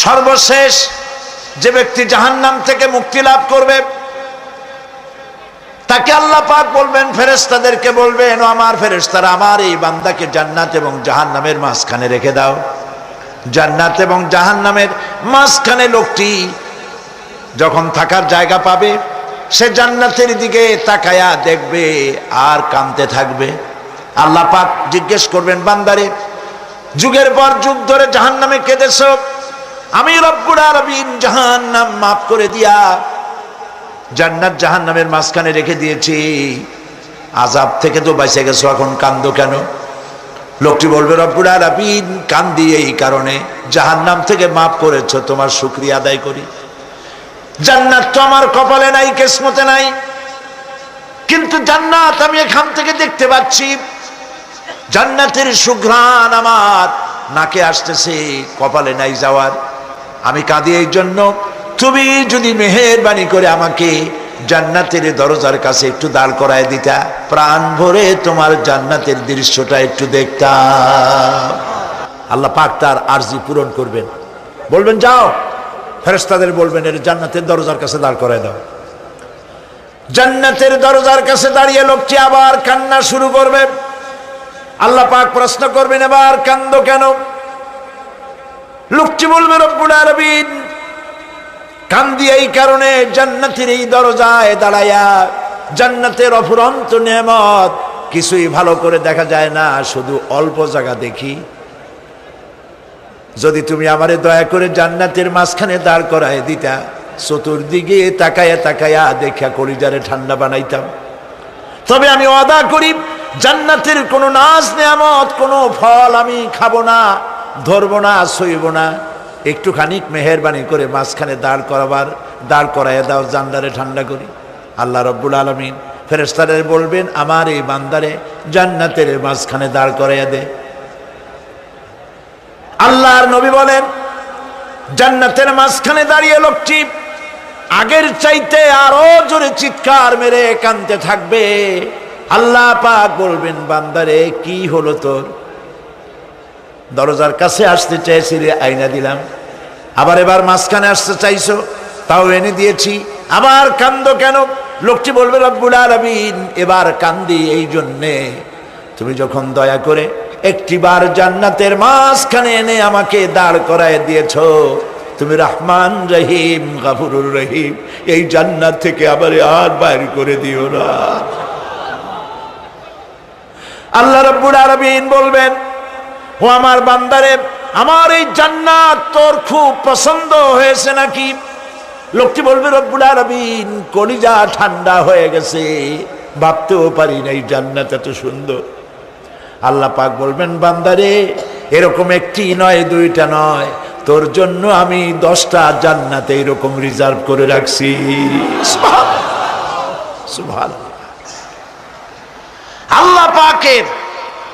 সর্বশেষ যে ব্যক্তি জাহান্নাম থেকে মুক্তি লাভ করবে তাকে আল্লাহ পাক বলবেন, ফেরেশতাদেরকে বলবেন, ও আমার ফেরেশতারা, আমার এই বান্দাকে জান্নাত এবং জাহান্নামের মাঝখানে রেখে দাও। জান্নাত এবং জাহান্নামের মাঝখানে লোকটি যখন থাকার জায়গা পাবে, সে জান্নাতের দিকে তাকায়া দেখবে আর কাঁদতে থাকবে। আল্লাহ পাক জিজ্ঞেস করবেন, বান্দারে, যুগের পর যুগ ধরে জাহান্নামে কেঁদেছ, আমি রব্বুল আলামিন জাহান্নাম মাফ করে দিয়া জান্নাত জাহান্নামের মাঝখানে রেখে দিয়েছি, আযাব থেকে তো বেঁচে গেছো, এখন কান্দো কেন? লোকটি বলবে, রব্বুল আলামিন কান্দি এই কারণে, জাহান্নাম থেকে মাফ করেছো, তোমার শুকরিয়া আদায় করি। জান্নাত তো আমার কপালে নাই, কিসমতে নাই, কিন্তু জান্নাত আমি এখান থেকে দেখতে পাচ্ছি, জান্নাতের সুঘ্রাণ আমার নাকে আসতেছে, কপালে নাই যাওয়ার। আমি কাঁদি এই জন্য, তুমি যদি মেহেরবানি করে আমাকে জান্নাতের দরজার কাছে একটু দাঁড় করায় দিতা, প্রাণ ভরে তোমার জান্নাতের দৃশ্যটা একটু দেখতাম। আল্লাহ পাক তার আরজি পূরণ করবেন, বলবেন যাও, ফেরেশতাদের বলবেন এর জান্নাতের দরজার কাছে দাঁড় করায় দাও। জান্নাতের দরজার কাছে দাঁড়িয়ে লোকটি আবার কান্না শুরু করবে। আল্লাহ পাক প্রশ্ন করবেন, এবার কান্দো কেন? লোকটি বলবে, রব্বুল আলামিন কান্দি এই কারণে, জান্নাতের এই দরজায় দাঁড়ায়া জান্নাতের অফুরন্ত নেয়ামত কিছুই ভালো করে দেখা যায় না, শুধু অল্প জায়গা দেখি। যদি তুমি আমারে দয়া করে জান্নাতের মাঝখানে দাঁড় করায় দিতা, চতুর্দিকে তাকায়া তাকায়া দেখা কলিজারে ঠান্ডা বানাইতাম। তবে আমি ওয়াদা করি, জান্নাতের কোনো নাজ নেয়ামত, কোনো ফল আমি খাবো না, ধরবো না, সইব না। একটুখানি মেহেরবানি করে মাঝখানে দাঁড় করাইয়া দাও, জান্নারে ঠান্ডা করি। আল্লাহ রব্বুল আলামিন ফেরেশতাদের বলবেন, আমার এই বান্দারে জান্নাতের মাঝখানে দাঁড় করাইয়া দে। আল্লাহর নবী বলেন, জান্নাতের মাঝখানে দাঁড়িয়ে লোকটি আগের চাইতে আরো জোরে চিৎকার মেরে কাঁদতে থাকবে। আল্লাহ পাক বলবেন, বান্দারে কি হলো তোর? দরজার কাছে আসতে চাইছিলে, আইনা দিলাম। আবার এবার মাঝখানে আসতে চাইছো, তাও এনে দিয়েছি, আবার কান্দো কেন? লোকটি বলবে, রব্বুল আলামিন এবার কান্দি এই জন্যে, তুমি যখন দয়া করে একটিবার জান্নাতের মাঝখানে এনে আমাকে দাঁড় করায় দিয়েছো, তুমি রহমান রহিম গফুরুর রহিম, এই জান্নাত থেকে আবার আর বাইর করে দিও না। আল্লাহ রাব্বুল আলামিন বলবেন, ও আমার বান্দারে, আমার এই জান্নাত তোর খুব পছন্দ হয়েছে নাকি? লোকটি বলবে, রব্বুল আলামিন কলিজা ঠান্ডা হয়ে গেছে, ভাবতেও পারি না এই জান্নাত এত সুন্দর। আল্লাহ পাক বলবেন, বান্দারে এরকম একটি নয়, দুইটা নয়, তোর জন্য আমি 10টা জান্নাতে এরকম রিজার্ভ করে রাখছি। সুবহানাল্লাহ।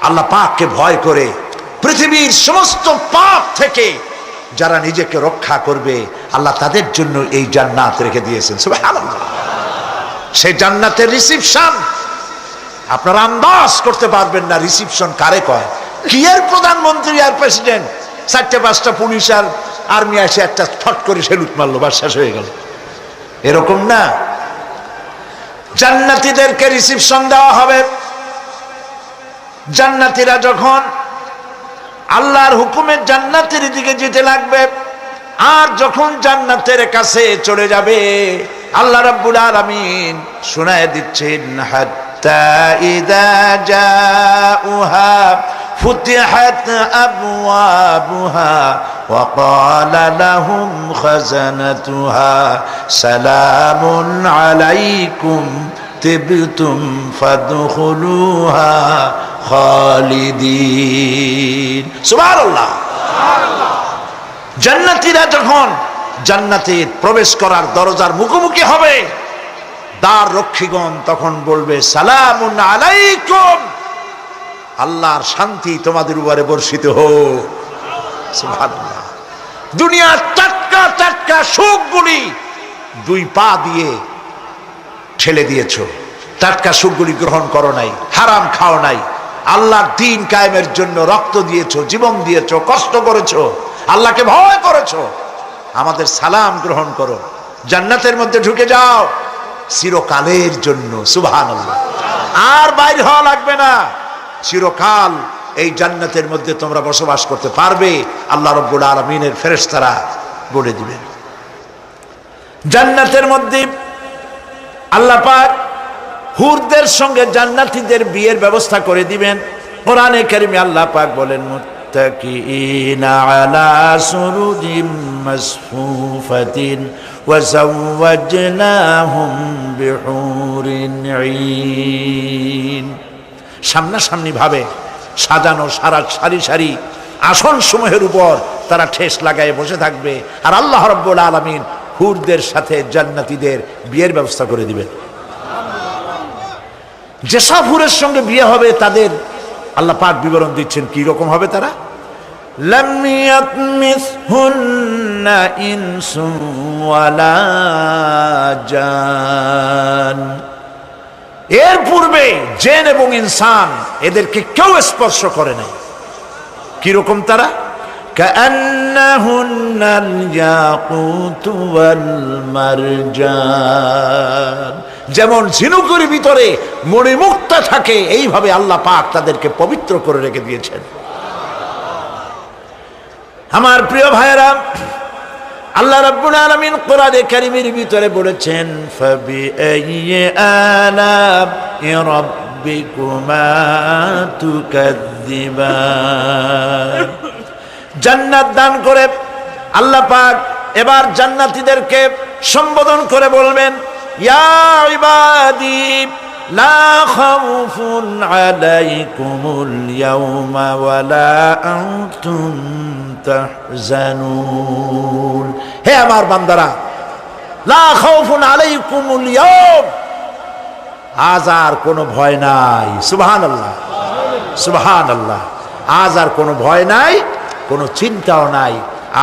আল্লাহ পাককে ভয় করে পৃথিবীর সমস্ত পাপ থেকে যারা নিজেকে রক্ষা করবে, আল্লাহ তাদের জন্য এই জান্নাত রেখে দিয়েছেন। সুবহানাল্লাহ। সেই জান্নাতের রিসিপশন আপনারা আন্দাজ করতে পারবেন না, রিসিপশন কারে কয়। কি এর প্রধানমন্ত্রী আর প্রেসিডেন্ট, 4-5টা পুলিশ আর আর্মি এসে একটা ফট করে সেলুট মারলো, বাস শেষ হয়ে গেল, এরকম না। জান্নাতীদেরকে রিসিপশন দেওয়া হবে। জান্নাতীরা যখন আল্লাহর হুকুমে জান্নাতের দিকে যেতে লাগবে, আর যখন জান্নাতের কাছে চলে যাবে, আল্লাহ রাব্বুল আলামিন শোনায় দিচ্ছেন, হাত্তা ইযা জাউহা ফুতিহাত আবওয়াবুহা ওয়া ক্বালা লাহুম খাজানাতুহা সালামুন আলাইকুম তিবতুম ফাদখুলুহা খালিদিন। সুবহানাল্লাহ। জান্নাতীরা যখন জান্নাতে প্রবেশ করার দরজার মুখোমুখি হবে, দ্বার রক্ষীগণ তখন বলবে, সালামুন আলাইকুম, আল্লাহর শান্তি তোমাদের উপরে বর্ষিত হোক। সুবহানাল্লাহ। দুনিয়ার টাটকা টাটকা সুখগুলি 2 পা দিয়ে ঠেলে দিয়েছো, টাটকা সুখগুলি গ্রহণ করো নাই, হারাম খাও নাই, আল্লাহর দ্বীন কায়েমের জন্য রক্ত দিয়েছো, জীবন দিয়েছো, কষ্ট করেছো, আল্লাহকে ভয় করেছো, আমাদের সালাম গ্রহণ করো, জান্নাতের মধ্যে ঢুকে যাও চিরকালের জন্য। সুবহানাল্লাহ। আর বাইর হওয়া লাগবে না, চিরকাল এই জান্নাতের মধ্যে তোমরা বসবাস করতে পারবে, আল্লাহ রাব্বুল আলামিনের ফেরেশতারা বলে দিবেন। জান্নাতের মধ্যে আল্লাহ পাক হুরদের সঙ্গে জান্নাতীদের বিয়ের ব্যবস্থা করে দিবেন। কোরআনে কারিমে আল্লাহ পাক বলেন, মুত্তাকিইনা আলা সুরুজিম মাসফুফাতিন ওয়া যাওয়াজনাহুম বিহুরিন ঈন। সামনাসামনি ভাবে সাজানো সারি সারি আসন সমূহের উপর তারা ঠেস লাগায় বসে থাকবে, আর আল্লাহ রাব্বুল আলামিন হুরদের সাথে জান্নাতীদের বিয়ের ব্যবস্থা করে দিবেন। যেসব হুরের সঙ্গে বিয়ে হবে তাদের আল্লাহ পাক বিবরণ দিচ্ছেন কি রকম হবে তারা। লাম ইয়াতমিসহুন্না ইনসুন ওয়ালা জান। এর পূর্বে জিন এবং ইনসান এদেরকে কেউ স্পর্শ করে নাই। কি রকম তারা? কাআন্নাহুন্নাল ইয়াকুতু ওয়াল মারজান। যেমন ঝিনুকের ভিতরে মণিমুক্তা থাকে, এইভাবে আল্লাহ পাক তাদেরকে পবিত্র করে রেখে দিয়েছেন। আমার প্রিয় ভাইরা, আল্লাহ রাব্বুল আলামিন কোরআনে কারীমের ভিতরে বলেছেন, ফাবিআইয়ি আলা'i রাব্বিকুমা তুকাযযিবান। জান্নাত দান করে আল্লাহ পাক এবার জান্নাতীদেরকে সম্বোধন করে বলবেন, ইয়া ইবাদি লা খাউফুন আলাইকুমুল ইয়াওমা ওয়ালা আনতুম তাহজানুন। হে আমার বান্দারা, লা খাউফুন আলাইকুমুল ইয়াওম, আজ আর কোনো ভয় নাই। সুবহানাল্লাহ, সুবহানাল্লাহ। আজ আর কোনো ভয় নাই, কোনো চিন্তাও নাই,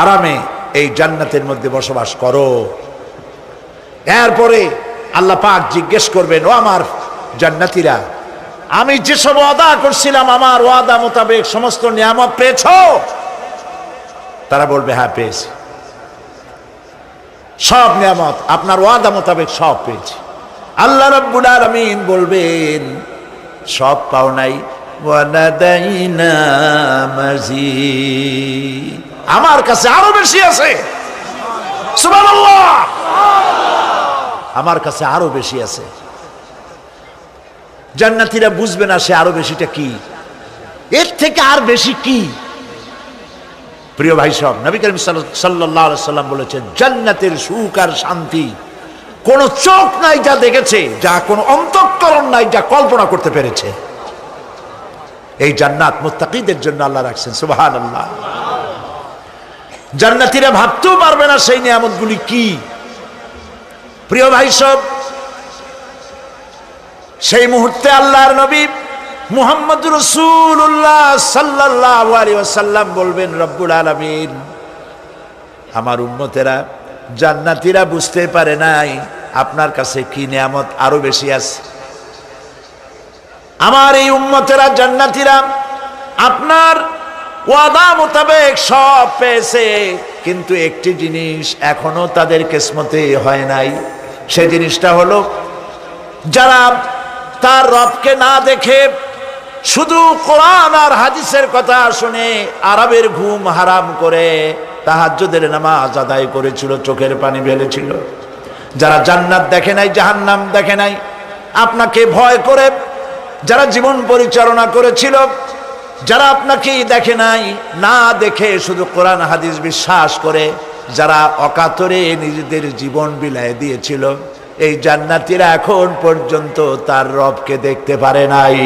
আরামে এই জান্নাতের মধ্যে বসবাস করো। এরপরে আল্লাহ পাক জিজ্ঞেস করবেন, ও আমার জান্নাতীরা, আমি যেসব ওয়াদা করছিলাম আমার ওয়াদা মোতাবেক সমস্ত নিয়ামত পেয়েছো? তারা বলবে, হ্যাঁ পেয়েছি, সব নিয়ামত আপনার ওয়াদা মোতাবেক সব পেয়েছি। আল্লাহ রাব্বুল আলামিন বলবেন, সব পাও নাই, ওয়ালাদাইনা মাজিদ, আমার কাছে আরো বেশি আছে। সুবহানাল্লাহ, আমার কাছে আরো বেশি আছে। জান্নাতীরা বুঝবে না সে আরো বেশিটা কি, এর থেকে আর বেশি কি। প্রিয় ভাই সব, নবী করিম সাল্লাল্লাহু আলাইহি সাল্লাম বলেছেন, জান্নাতের সুখ আর শান্তি কোন চোখ নাই যা দেখেছে, যা কোন অন্তঃকরণ নাই যা কল্পনা করতে পেরেছে। এই জান্নাত মুত্তাকিদের জন্য আল্লাহ রাখছেন। সুবহানাল্লাহ। জান্নাতীরা ভাবতেও পারবে না সেই নিয়ামতগুলি কি। প্রিয় ভাই সব, সেই মুহূর্তে আল্লাহর নবী মুহাম্মদুর রাসূলুল্লাহ সাল্লাল্লাহু আলাইহি ওয়াসাল্লাম বলবেন, রব্বুল আলামিন, আমার উম্মতেরা জান্নাতীরা বুঝতে পারে নাই আপনার কাছে কি নিয়ামত আরো বেশি আছে। আমার এই উম্মতেরা জান্নাতীরা আপনার ওয়াদা মোতাবেক সব পেয়েছে, কিন্তু একটি জিনিস এখনো তাদের কিসমতে হয় নাই। সেই জিনিসটা হলো, যারা তার রবকে না দেখে শুধু কোরআন আর হাদিসের কথা শুনে আরবের ঘুম হারাম করে তাহাজ্জুদের নামাজ আদায় করেছিল, চোখের পানি ফেলেছিল, যারা জান্নাত দেখে নাই, জাহান্নাম দেখে নাই, আপনাকে ভয় করে যারা জীবন পরিচালনা করেছিল, যারা আপনাকে দেখে নাই, না দেখে শুধু কোরআন হাদিস বিশ্বাস করে যারা অকাতরে নিজেদের জীবন বিলায় দিয়েছিল, এই জান্নাতীরা এখন পর্যন্ত তার রবকে দেখতে পারে নাই।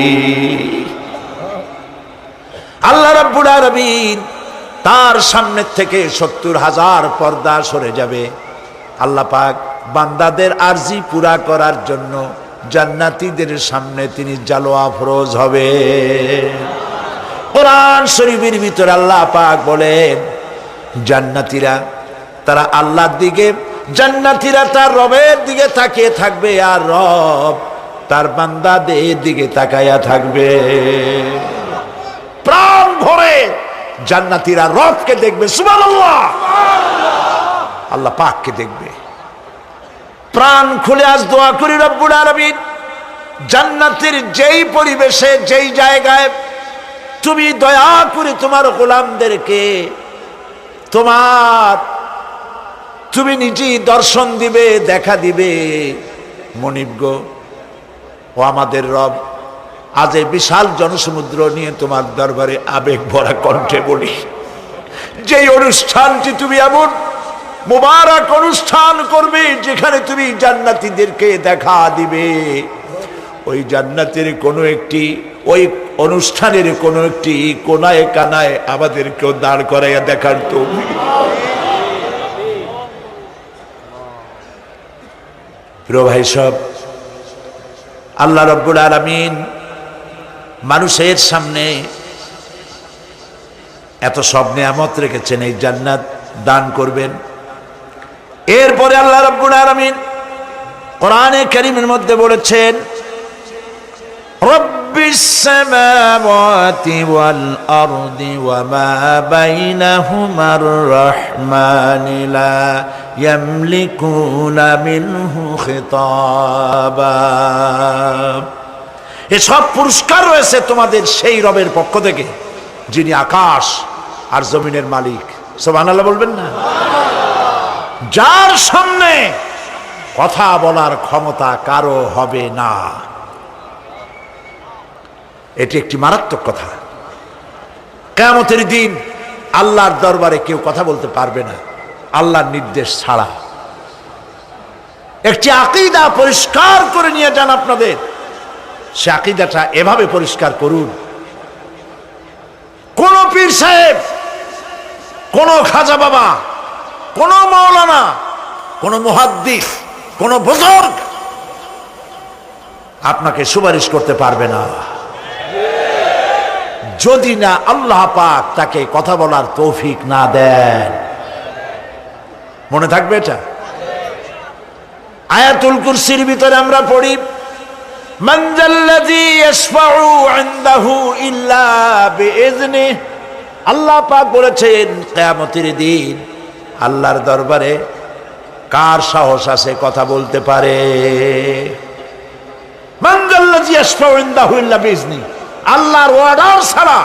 আল্লাহ রাব্বুল আলামিন তার সামনে থেকে ৭০,০০০ পর্দা সরে যাবে। আল্লাহ পাক বান্দাদের আরজি পুরা করার জন্য জান্নাতীদের সামনে তিনি জালোয়া ফরোজ হবে। কোরআন শরীফের ভিতরে আল্লাহ পাক বলেন, জান্নাতীরা তারা আল্লাহর দিকে, জান্নাতীরা তার রবের দিকে তাকিয়ে থাকবে, আর রব তার বান্দাদের দিকে তাকায়া থাকবে। প্রাণ ভরে জান্নাতীরা রবকে দেখবে। সুবহানাল্লাহ। আল্লাহ পাককে দেখবে। প্রাণ খুলে আজ দোয়া করি রব্বুল আলামিন, জান্নাতের যেই পরিবেশে যেই জায়গায় তুমি দয়া করে তোমার গোলামদেরকে তুমি নিজেই দর্শন দিবে, দেখা দিবে। মনিব গো, ও আমাদের রব, আজ এই বিশাল জনসমুদ্র নিয়ে তোমার দরবারে আবেগ ভরা কণ্ঠে বলি, যেই অনুষ্ঠানটি তুমি এমন মুবারক অনুষ্ঠান করবে যেখানে তুমি জান্নাতীদেরকে দেখা দিবে, ওই জান্নাতের কোনো একটি, ওই অনুষ্ঠানের কোনো একটি কোনায় কানায় আমাদেরকেও দাঁড় করাইয়া দেখার তৌফিক। প্রিয় ভাই সব, আল্লাহ রাব্বুল আলামিন মানুষের সামনে এত সব নিয়ামত রেখেছেন, এই জান্নাত দান করবেন। এরপরে আল্লাহ রাব্বুল আলামিন কোরআনে কারীমের মধ্যে বলেছেন, রব্বিস সামাওয়াতি ওয়াল আরদি ওয়া মা বাইনাহুমার রাহমানি লা ইয়ামলিকুনা মিনহু খিতাবা। এসব পুরস্কার রয়েছে তোমাদের সেই রবের পক্ষ থেকে যিনি আকাশ আর জমিনের মালিক। সুবহানাল্লাহ বলবেন না? যার সামনে কথা বলার ক্ষমতা কারো হবে না। এটি একটি মারাত্মক কথা। কিয়ামতের দিন আল্লাহর দরবারে কেউ কথা বলতে পারবে না আল্লাহর নির্দেশ ছাড়া। একটি আকীদা পরিষ্কার করে নিয়ে যান আপনাদের, সে আকীদাটা এভাবে পরিষ্কার করুন, কোন পীর সাহেব, কোন খাজা বাবা, কোন মাওলানা, কোন মুহাদ্দিস, কোন বুজুর্গ আপনাকে সুপারিশ করতে পারবে না যদি না আল্লাহ পাক তাকে কথা বলার তৌফিক না দেন। মনে থাকবে এটা। আয়াতুল কুরসির ভিতরে আমরা পড়ি, মান যাল্লাযী ইয়াশফাউ ইনদাহু ইল্লা বিইজনিহি। আল্লাহ পাক বলেছেন কিয়ামতের দিন আল্লাহর দরবারে কার সাহস আছে কথা বলতে পারে? মান যাল্লাযী ইয়াশফাউ ইনদাহু ইল্লা বিইজনিহি। আল্লাহর অর্ডার ছাড়া,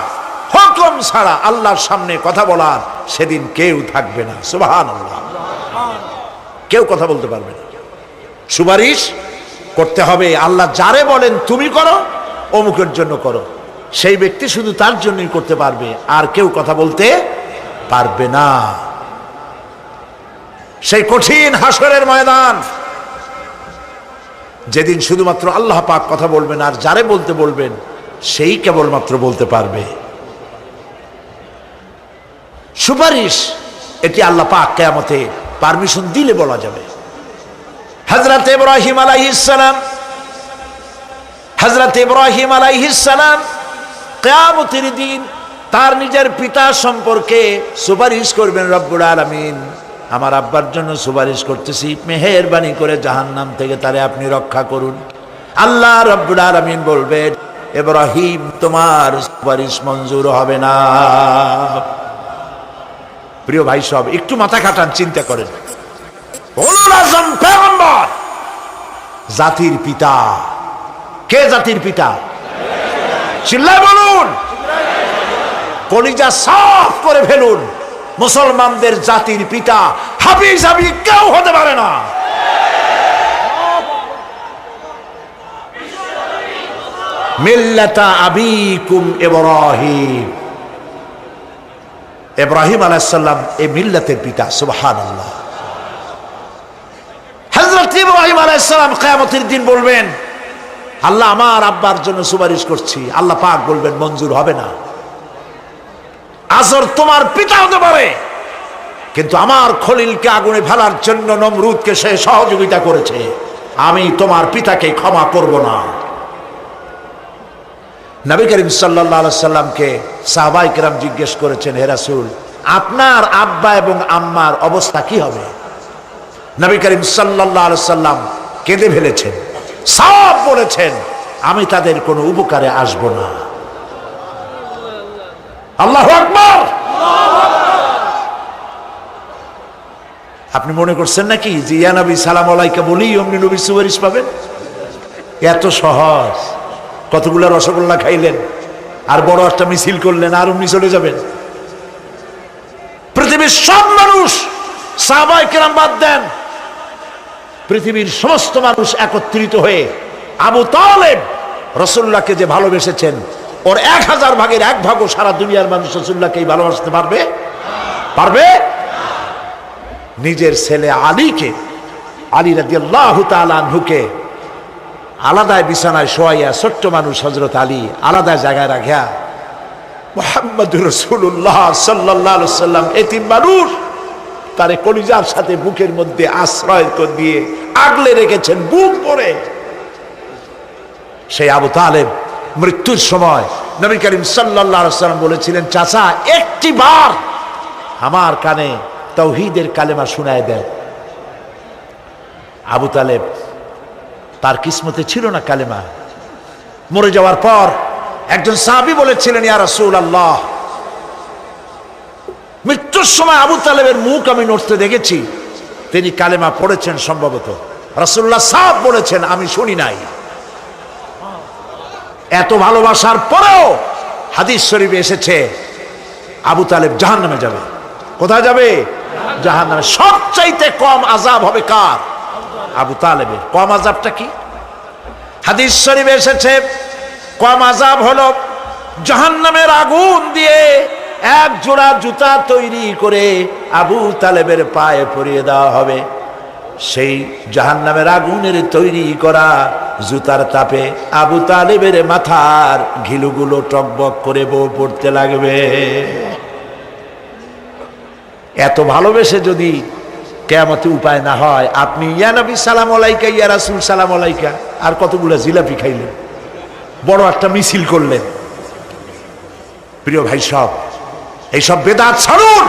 হুকুম ছাড়া আল্লাহর সামনে কথা বলার সেদিন কেউ থাকবে না। সুবহানাল্লাহ। কেউ কথা বলতে পারবে না। সুপারিশ করতে হবে আল্লাহ যারে বলেন তুমি করো, অমুকের জন্য করো, সেই ব্যক্তি শুধু তার জন্যই করতে পারবে, আর কেউ কথা বলতে পারবে না। সেই কঠিন হাসরের ময়দান, যেদিন শুধুমাত্র আল্লাহ পাক কথা বলবেন, আর যারে বলতে বলবেন সেই কেবলমাত্র বলতে পারবে। সুপারিশ এটি আল্লাহ পাক কিয়ামতে পারমিশন দিলে বলা যাবে। হযরত ইব্রাহিম আলাইহিস সালাম কিয়ামতের দিন তার নিজের পিতা সম্পর্কে সুপারিশ করবেন, রব্বুল আলামিন আমার আব্বার জন্য সুপারিশ করতেছি, মেহেরবানি করে জাহান্নাম থেকে তারে আপনি রক্ষা করুন। আল্লাহ রব্বুল আলামিন বলবেন, ইব্রাহিম তোমার সুপারিশ মঞ্জুর হবে না। প্রিয় ভাই সব, একটু মাথা খাটান, চিন্তা করেন। উলুল আযম পয়গম্বর, জাতির পিতা। কে জাতির পিতা? চিল্লায় বলুন, কলিজা সাফ করে ফেলুন। মুসলমানদের জাতির পিতা হাফিজ হাবিব কেউ হতে পারে না। মিল্লাতা আবিকুম ইব্রাহিম। ইব্রাহিম আলাইহিস সালাম এই মিল্লাতের পিতা। সুবহানাল্লাহ। হযরত ইব্রাহিম আলাইহিস সালাম কিয়ামতের দিন বলবেন, আল্লাহ আমার আব্বার জন্য সুপারিশ করছি। আল্লাহ পাক বলবেন মঞ্জুর হবে না। আজর তোমার পিতা হতে পারে, কিন্তু আমার খলিলকে আগুনে ফেলার জন্য নমরুদকে সে সহযোগিতা করেছে, আমি তোমার পিতাকে ক্ষমা করব না। নবী করিম সাল্লাল্লাহু আলাইহি সাল্লামকে সাহাবায়ে কেরাম জিজ্ঞেস করেছেন, হে রাসূল আপনার আব্বা এবং আম্মার অবস্থা কি হবে? নবী করিম সাল্লাল্লাহু আলাইহি সাল্লাম কেঁদে ফেলেছেন, সব বলেছেন আমি তাদের কোনো উপকারে আসব না। আল্লাহু আকবার। আপনি মনে করছেন নাকি যে ইয়া নবী সালাম আলাইকা বলি অমনি নবীর সুপারিশ পাবেন? এত সহজ। কতগুলা রসগোল্লা খাইলেন আর বড় একটা মিছিল করলেন আর অমনি চলে যাবেন? পৃথিবীর সব মানুষ, সাহাবায়ে কেরাম বাদ দেন, পৃথিবীর সমস্ত মানুষ একত্রিত হয়ে আবু তালেব রাসূলুল্লাহকে যে ভালোবেসেছেন, ওর 1000 ভাগের 1 ভাগও সারা দুনিয়ার মানুষ রাসূলুল্লাহকেই ভালোবাসতে পারবে? পারবে? নিজের ছেলে আলীকে, আলী রাদিয়াল্লাহু তাআলা আনহুকে আলাদায় বিছানায় শোয়াইয়া, ছোট্ট মানুষ হযরত আলী আলাদা জায়গায় রাখিয়া মুহাম্মদুর রাসূলুল্লাহ সাল্লাল্লাহু আলাইহি ওয়াসাল্লাম এতিম মানুষ, তারে কলিজার সাথে বুকের মধ্যে আশ্রয় করে দিয়ে আগলে রেখেছেন বুক ভরে। সেই আবু তালেব মৃত্যুর সময় নবী করিম সাল্লাল্লাহু আলাইহি ওয়াসাল্লাম বলেছিলেন, চাচা একটি বার আমার কানে তাওহীদের কালেমা শোনায় দেন। আবু তালেব, তার কিসমতে ছিল না কালেমা। মরে যাওয়ার পর একজন সাহাবী বলেছিলেন, ইয়া রাসূলুল্লাহ, মৃত্যুর সময় আবু তালেবের মুখ আমি নড়তে দেখেছি, তিনি কালেমা পড়েছেন সম্ভবত। রাসূলুল্লাহ সাহেব বলেছেন, আমি শুনি নাই। এত ভালোবাসার পরেও হাদিস শরীফে এসেছে আবু তালেব জাহান্নামে যাবে। কোথায় যাবে? জাহান্নামে। সবচাইতে কম আযাব হবে কার? আবু তালেবের। কম আযাবটা কি? হাদিস শরীফে এসেছে কম আযাব হলো জাহান্নামের আগুন দিয়ে এক জোড়া জুতা তৈরি করে আবু তালেবের পায়ে পরিয়ে দেওয়া হবে। সেই জাহান্নামের আগুনের তৈরি করা জুতার তাপে আবু তালেবের মাথার ঘিলুগুলো টকবক করে বউ পড়তে লাগবে। এত ভালোবেসে যদি কিয়ামতে উপায় না হয়, আপনি ইয়া নবী সালাম আলাইকা, ইয়া রাসূল সালাম আলাইকা, আর কতগুলো জিলাপি খাইলেন, বড় একটা মিছিল করলেন। প্রিয় ভাই সব, এইসব বেদাত ছাড়ুন,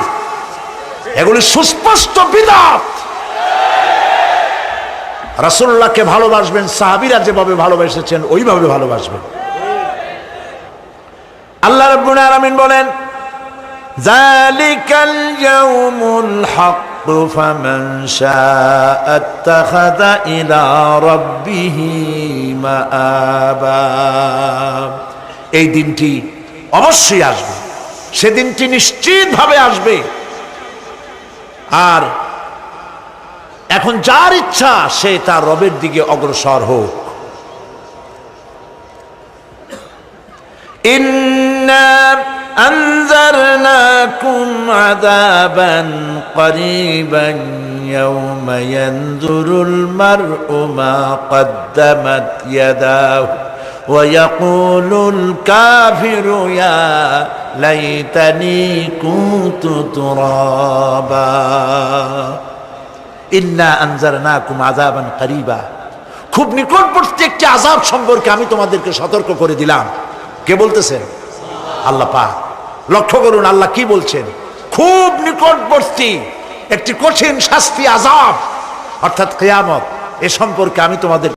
এগুলি সুস্পষ্ট বিদআত। রাসূলুল্লাহকে ভালোবাসবেন, সাহাবীরা যেভাবে ভালোবেসেছেন ওইভাবে ভালোবাসবেন। আল্লাহ রাব্বুল আলামিন বলেন, যালিকাল ইয়াউমুল হক ফামান শাআ আত্তাখাযা ইলা রাব্বিহি মাআবা। এই দিনটি অবশ্যই আসবে, সেদিনটি নিশ্চিতভাবে আসবে। আর এখন যার ইচ্ছা সে তার রবের দিকে অগ্রসর হোক। ইন্না আনজারনাকুম আযাবান করিবান ইয়াওমা ইয়ানজুরুল মার'উ মা কদ্দামাত ইয়াদাহু ওয়া ইয়াকুলুল কাফিরু ইয়া লাইতানি কুনতু তুরাবা। ইন্না আনজারনাকুম আযাবান করিবা, খুব নিকটবর্তী একটি আযাব সম্পর্কে আমি তোমাদেরকে সতর্ক করে দিলাম। কে বলতেছেন? আল্লাহ পাক। লক্ষ্য করুন আল্লাহ কি বলছেন, খুব নিকটবর্তী একটি কঠিন শাস্তি, আযাব, অর্থাৎ কিয়ামত, এ সম্পর্কে আমি তোমাদের